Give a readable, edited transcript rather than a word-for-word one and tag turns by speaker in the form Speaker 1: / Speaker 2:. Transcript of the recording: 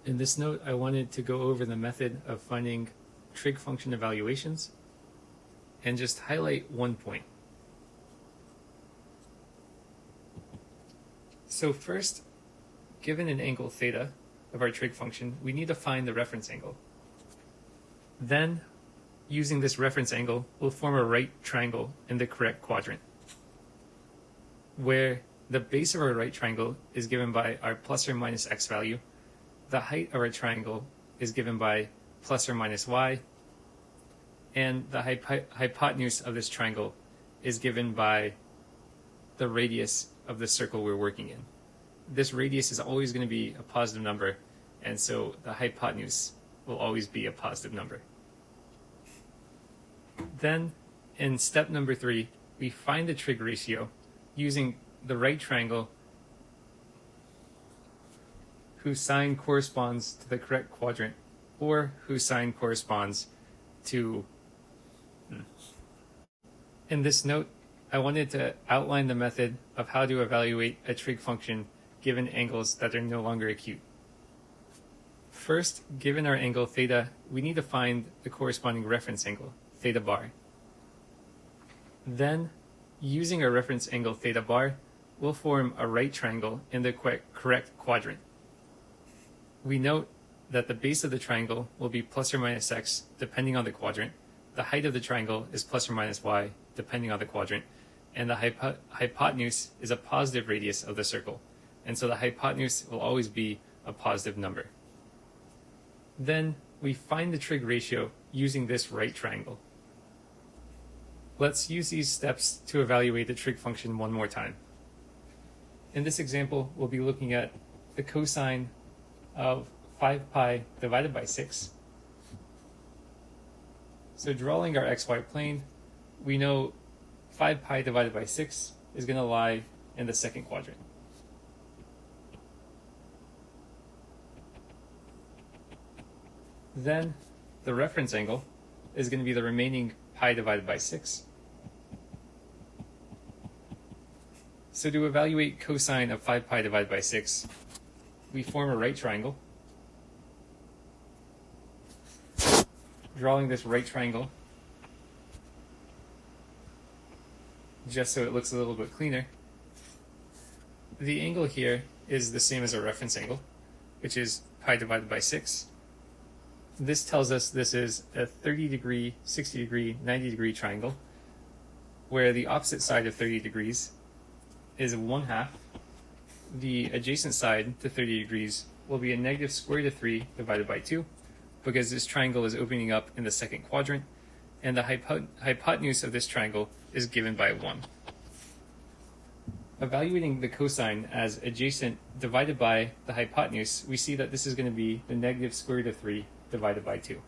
Speaker 1: In this note, I wanted to go over the method of finding trig function evaluations and just highlight one point. So first, given an angle theta of our trig function, we need to find the reference angle. Then, using this reference angle, we'll form a right triangle in the correct quadrant, where the base of our right triangle is given by our plus or minus x value, the height of our triangle is given by plus or minus y, and the hypotenuse of this triangle is given by the radius of the circle we're working in. This radius is always going to be a positive number, and so the hypotenuse will always be a positive number. Then, in step number 3, we find the trig ratio using the right triangle whose sign corresponds to the correct quadrant, or whose sign corresponds to... In this note, I wanted to outline the method of how to evaluate a trig function given angles that are no longer acute. First, given our angle theta, we need to find the corresponding reference angle, theta bar. Then, using our reference angle theta bar, we'll form a right triangle in the correct quadrant. We note that the base of the triangle will be plus or minus x depending on the quadrant, the height of the triangle is plus or minus y depending on the quadrant, and the hypotenuse is a positive radius of the circle, and so the hypotenuse will always be a positive number. Then we find the trig ratio using this right triangle. Let's use these steps to evaluate the trig function one more time. In this example, we'll be looking at the cosine of 5 pi divided by 6. So drawing our xy plane, we know 5 pi divided by 6 is going to lie in the second quadrant. Then the reference angle is going to be the remaining pi divided by 6. So to evaluate cosine of 5 pi divided by 6, we form a right triangle. Drawing this right triangle, just so it looks a little bit cleaner. The angle here is the same as our reference angle, which is pi divided by 6. This tells us this is a 30 degree, 60 degree, 90 degree triangle, where the opposite side of 30 degrees is 1/2. The adjacent side to 30 degrees will be a negative square root of 3 divided by 2, because this triangle is opening up in the second quadrant, and the hypotenuse of this triangle is given by 1. Evaluating the cosine as adjacent divided by the hypotenuse, we see that this is going to be the negative square root of 3 divided by 2.